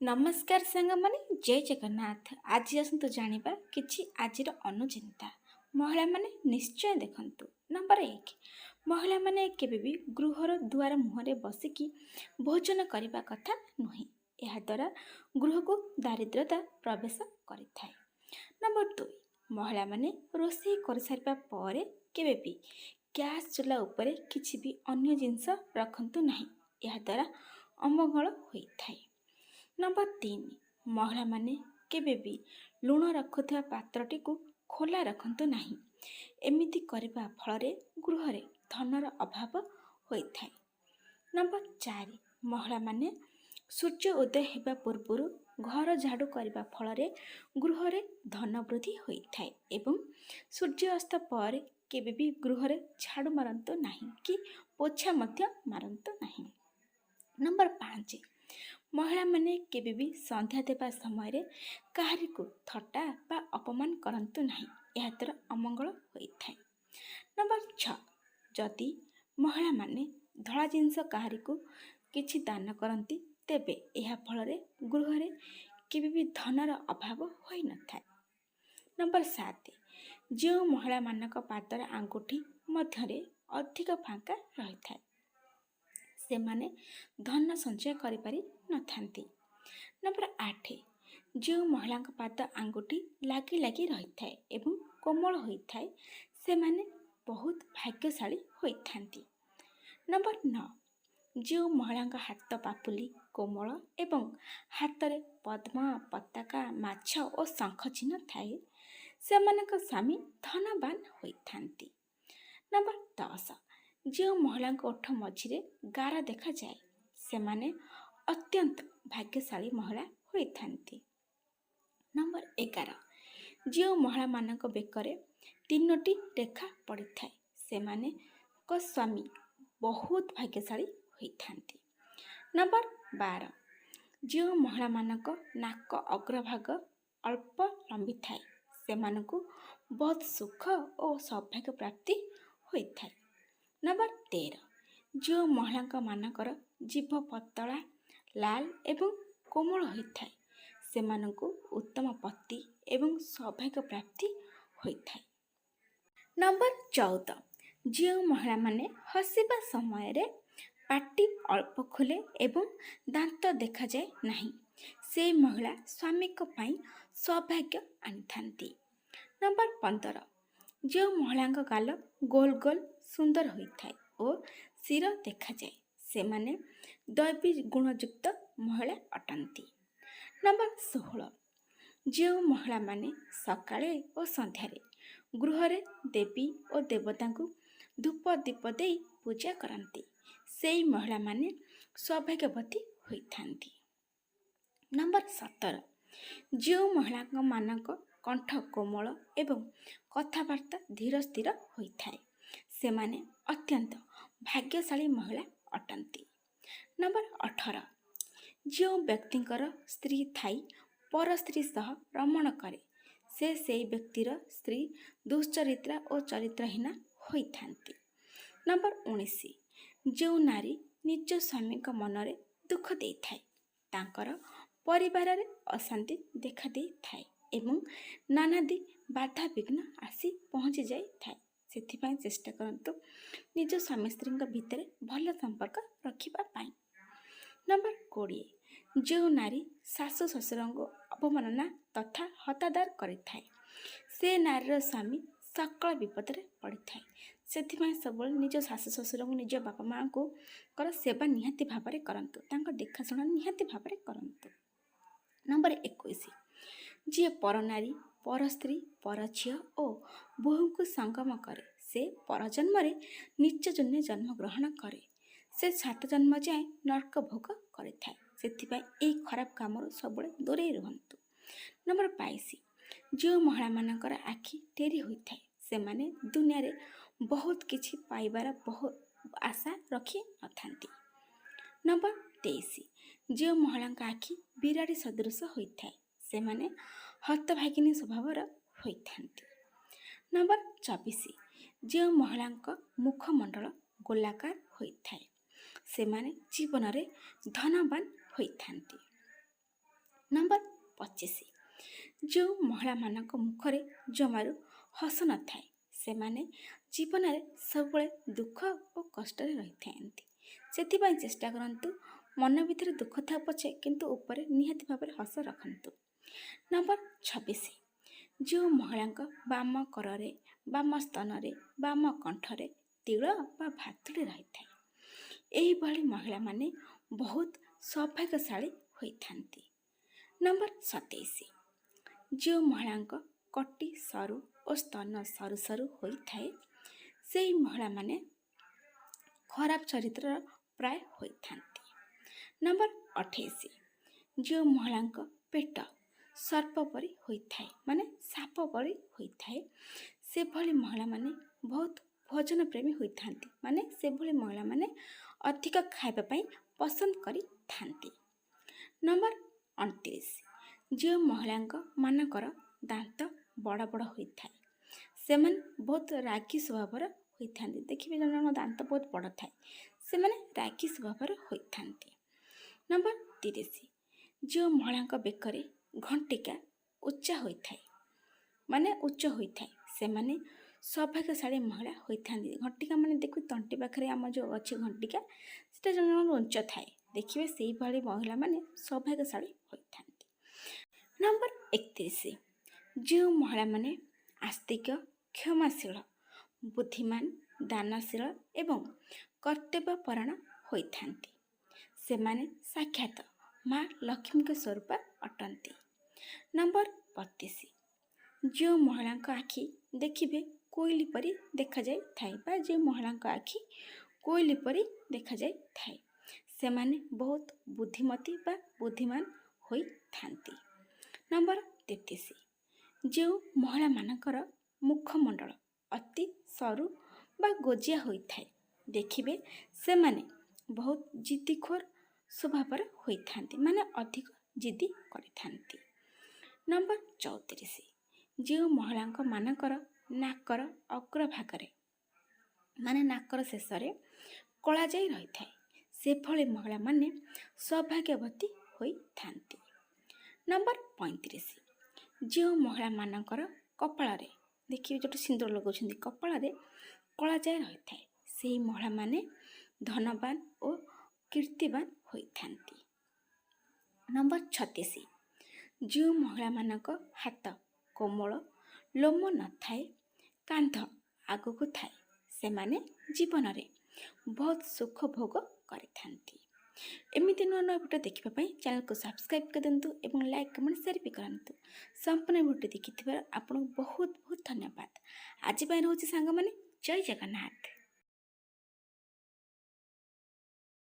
नमस्कार सांगमाने जय जगन्नाथ। आज आसतु जानिबा किछि आजिर अनुचिंता। महिला माने निश्चय देखंतु। नंबर 1, महिला माने केबे भी गृहर दुआर मुहरे बसिकी भोजन करबा कथा नुहे। एहा द्वारा गृह को दारिद्रता प्रवेश करिथाय। नंबर 2, महिला माने रोषेई कर सारिबा परे केबे भी गैस चूल्हा उपरे किछि भी अन्य जिंस रखंतु नाही। एहा द्वारा अमंगल होइथाय। नंबर 3, महिला माने केबे भी लुण रखुवा पात्रटी को खोला रखंतु नाही। एमिति करबा फଳରେ गृहरे धनर अभाव होइथाय। नंबर 4, महिला माने सूर्य उदय हेबा पूर्वरु घर झाड़ू करबा फଳରେ गृहरे धन वृद्धि होइथाय एवं सूर्य अस्त पर केबे भी गृहरे झाड़ू मारंतु नाही कि पोछा मध्य मारंतु नाही। नंबर 5, महिला माने केबे भी संध्या देवा समय काहारी को थट्टा बा अपमान करंतु नाही। एहा द्वारा अमंगल होइथाय। नंबर 6, जदि महिला माने धड़ा जिंस काहारी को किछि दान करंती तेबे एहा फଳରେ गृहरे केबे भी धनर अभाव होई नथाय। नंबर 7, जो महिला मानक पादर आंगुठी मध्यरे अधिक फांका रहिथाय से माने धन संचय करि पारि नथांती। नंबर 8, जो महिला पाद आंगुठी लागी लागी रहिथाय एवं कोमल होइथाय से माने बहुत भाग्यशाली होइथांती। नंबर 9, जो महिला हाथ पापुली कोमल एवं हाथ रे पद्म पताका माछ और शंख चिन्ह थाए से मानक स्वामी धनवान होइथांती। नंबर 10, जो महिला ओठ मझिरे गारा देखा जाए से माने अत्यंत भाग्यशाली महिला होइथांती। नंबर 11, जो महिला मानक बेकरे 3टी रेखा पड़ी थाए से माने को स्वामी बहुत भाग्यशाली होइथांती। नंबर 12, जो महिला मानक नाक अग्रभाग अल्प लंबी थाए से मानकु बहुत सुख और सौभाग्य प्राप्ति होइथाय। नंबर 13, जो महिला मानकर जीभ पतला लाल एवं कोमल होइथाय से मानकु उत्तम पति एवं सौभाग्य प्राप्ति होइथाय। नंबर 14, जो महिला माने हसिबा समय रे पाटी अल्प खुले एवं दांत देखा जाए नहीं से महिला स्वामी को पाई सौभाग्य आनिथांती। नंबर 15, जो महिला गाल गोल गोल सुंदर होइथाय और सिर देखा जाए से माने दैवी गुणयुक्त महिला अटंती। नंबर 16, जो महिला माने सकाळे और संध्यारे गृहरे देवी और देवता को धूप दीप दे पूजा करती से महिला माने सौभाग्यवती होइथांती। नंबर 17, जो महिला मानक कंठ कोमल एवं कथबार्ता धीर स्थिर होइथाय से माने अत्यंत भाग्यशाली महिला अटंती। नंबर 18, जो व्यक्तिंकर स्त्री थाई पर स्त्री सह रमण करे से व्यक्तिर स्त्री दुश्चरित्रा और चरित्रहीना होइथांती। नंबर 19, जो नारी निज स्वामी मनरे दुख दे थाए तांकर परिवार रे अशांति देखा दे थाए एवं नानादी बाधा विघ्न आसी पहुँची जाए थाए। सेथिपाई चेष्टा करंतु निज स्वामी स्त्री भितर भल संपर्क रखिबा पाई। नंबर 20, जो नारी सासु ससुर अपमानना तथा हतादार करिथाए से नारीर स्वामी सकल विपद रे पड़िथाए। सेथिपाई सब निज सासु ससुर निज बापा माँ को कर सेवा निहाती भाव करंतु तांको देखाशुणा निहाती भाव करंतु। नंबर 21, जी पर नारी पर स्त्री पर झील और बोहू को संगम करे से पर जन्म नीच जन्म जन्म ग्रहण करे से 7 जन्म जाए नरक भोग करिथाए। सेथिपाई एई खराब काम सब दूरे रुहंतु। नंबर 22, जो महिला मानकर आखि टेरी होइथाए से माने दुनिया रे बहुत किछि पाइबार बहुत आशा रखी नथांती। नंबर 23, जो महिला आखि बिराड़ी सदृश होइथाए से माने हतभागिनी स्वभावर होइथांती। नंबर 24, जो महिला मुखमंडल गोलाकार होइथाए से माने जीवन रे धनवान होइथांती। ନମ୍ବର 25, ଯେଉଁ ମହିଳାମାନଙ୍କ ମୁଖରେ ଜମାରୁ ହସ ନଥାଏ ସେମାନେ ଜୀବନରେ ସବୁବେଳେ ଦୁଃଖ ଓ କଷ୍ଟରେ ରହିଥାନ୍ତି। ସେଥିପାଇଁ ଚେଷ୍ଟା କରନ୍ତୁ ମନ ଭିତରେ ଦୁଃଖ ଥାଉ ପଛେ କିନ୍ତୁ ଉପରେ ନିହାତି ଭାବରେ ହସ ରଖନ୍ତୁ। ନମ୍ବର 26, ଯେଉଁ ମହିଳାଙ୍କ ବାମ କରରେ, ବାମ ସ୍ତନରେ, ବାମ କଣ୍ଠରେ ତିଳ ବା ଭାତୁଡ଼ି ରହିଥାଏ ଏହିଭଳି ମହିଳାମାନେ ବହୁତ ସୌଭାଗ୍ୟଶାଳୀ ହୋଇଥାନ୍ତି। ନମ୍ବର 27, ଯେଉଁ ମହିଳାଙ୍କ କଟି ସରୁ ଓ ସ୍ତନ ସରୁ ସରୁ ହୋଇଥାଏ ସେହି ମହିଳାମାନେ ଖରାପ ଚରିତ୍ରର ପ୍ରାୟ ହୋଇଥାନ୍ତି। ନମ୍ବର 28, ଯେଉଁ ମହିଳାଙ୍କ ପେଟ ସର୍ପ ପରି ହୋଇଥାଏ ମାନେ ସାପ ପରି ହୋଇଥାଏ ସେଭଳି ମହିଳାମାନେ ବହୁତ ଭୋଜନ ପ୍ରେମୀ ହୋଇଥାନ୍ତି ମାନେ ସେଭଳି ମହିଳାମାନେ ଅଧିକ ଖାଇବା ପାଇଁ ପସନ୍ଦ କରିଥାନ୍ତି। ନମ୍ବର 29, ଯେଉଁ ମହିଳାମାନଙ୍କର ଦାନ୍ତ ବଡ଼ ବଡ଼ ହୋଇଥାଏ ସେମାନେ ବହୁତ ରାଗି ସ୍ୱଭାବର ହୋଇଥାନ୍ତି। ଦେଖିବେ ଜଣ ଜଣଙ୍କ ଦାନ୍ତ ବହୁତ ବଡ଼ ଥାଏ ସେମାନେ ରାଗି ସ୍ୱଭାବର ହୋଇଥାନ୍ତି। ନମ୍ବର 30, ଯେଉଁ ମହିଳାଙ୍କ ବେକରେ ଘଣ୍ଟିକା ଉଚ୍ଚା ହୋଇଥାଏ ମାନେ ଉଚ୍ଚ ହୋଇଥାଏ ସେମାନେ ସୌଭାଗ୍ୟଶାଳୀ ମହିଳା ହୋଇଥାନ୍ତି। ଘଣ୍ଟିକା ମାନେ ଦେଖୁ ତଣ୍ଟି ପାଖରେ ଆମର ଯେଉଁ ଅଛି ଘଣ୍ଟିକା ସେଟା ଜଣ ଜଣଙ୍କ ଉଞ୍ଚ ଥାଏ ଦେଖିବେ ସେଇଭଳି ମହିଳାମାନେ ସୌଭାଗ୍ୟଶାଳୀ ହୋଇଥାନ୍ତି। ନମ୍ବର 31, ଯେଉଁ ମହିଳାମାନେ ଆସ୍ତିକ, କ୍ଷମାଶୀଳ, ବୁଦ୍ଧିମାନ, ଦାନଶୀଳ ଏବଂ କର୍ତ୍ତବ୍ୟପରାୟଣ ହୋଇଥାନ୍ତି ସେମାନେ ସାକ୍ଷାତ ମା ଲକ୍ଷ୍ମୀଙ୍କ ସ୍ୱରୂପ ଅଟନ୍ତି। ନମ୍ବର 32, ଯେଉଁ ମହିଳାଙ୍କ ଆଖି ଦେଖିବେ କୋଇଲି ପରି ଦେଖାଯାଇଥାଏ ବା ଯେଉଁ ମହିଳାଙ୍କ ଆଖି କୋଇଲି ପରି ଦେଖାଯାଇଥାଏ ସେମାନେ ବହୁତ ବୁଦ୍ଧିମତୀ ବା ବୁଦ୍ଧିମାନ ହୋଇଥାନ୍ତି। ନମ୍ବର 33, ଯେଉଁ ମହିଳାମାନଙ୍କର ମୁଖମଣ୍ଡଳ ଅତି ସରୁ ବା ଗୋଜିଆ ହୋଇଥାଏ ଦେଖିବେ ସେମାନେ ବହୁତ ଜିଦ୍ଦିଖୋର ସ୍ୱଭାବର ହୋଇଥାନ୍ତି ମାନେ ଅଧିକ ଜିଦ୍ଦି କରିଥାନ୍ତି। ନମ୍ବର 34, ଯେଉଁ ମହିଳାଙ୍କ ମାନଙ୍କର ନାକର ଅଗ୍ରଭାଗରେ ମାନେ ନାକର ଶେଷରେ କଳା ଯାଇ ରହିଥାଏ ସେଭଳି ମହିଳାମାନେ ସୌଭାଗ୍ୟବତୀ ହୋଇଥାନ୍ତି। ନମ୍ବର 35, ଯେଉଁ ମହିଳାମାନଙ୍କର କପାଳରେ ଦେଖିବେ ଯେଉଁଠି ସିନ୍ଦୁର ଲଗାଉଛନ୍ତି କପାଳରେ କଳା ଯାଇ ରହିଥାଏ ସେହି ମହିଳାମାନେ ଧନବାନ ଓ କୀର୍ତ୍ତିବାନ ହୋଇଥାନ୍ତି। ନମ୍ବର 36, ଯେଉଁ ମହିଳାମାନଙ୍କ ହାତ କୋମଳ, ଲୋମ ନଥାଏ, କାନ୍ଧ ଆଗକୁ ଥାଏ ସେମାନେ ଜୀବନରେ ବହୁତ ସୁଖ ଭୋଗ କରିଥାନ୍ତି। ଏମିତି ନୂଆ ନୂଆ ଭିଡ଼ିଓ ଦେଖିବା ପାଇଁ ଚ୍ୟାନେଲକୁ ସବସ୍କ୍ରାଇବ୍ କରିଦିଅନ୍ତୁ ଏବଂ ଲାଇକ୍ କମେଣ୍ଟ ସେୟାର ବି କରନ୍ତୁ। ସମ୍ପୂର୍ଣ୍ଣ ଭିଡ଼ିଓ ଦେଖିଥିବାରୁ ଆପଣଙ୍କୁ ବହୁତ ବହୁତ ଧନ୍ୟବାଦ। ଆଜି ପାଇଁ ରହୁଛି ସାଙ୍ଗମାନେ, ଜୟ ଜଗନ୍ନାଥ।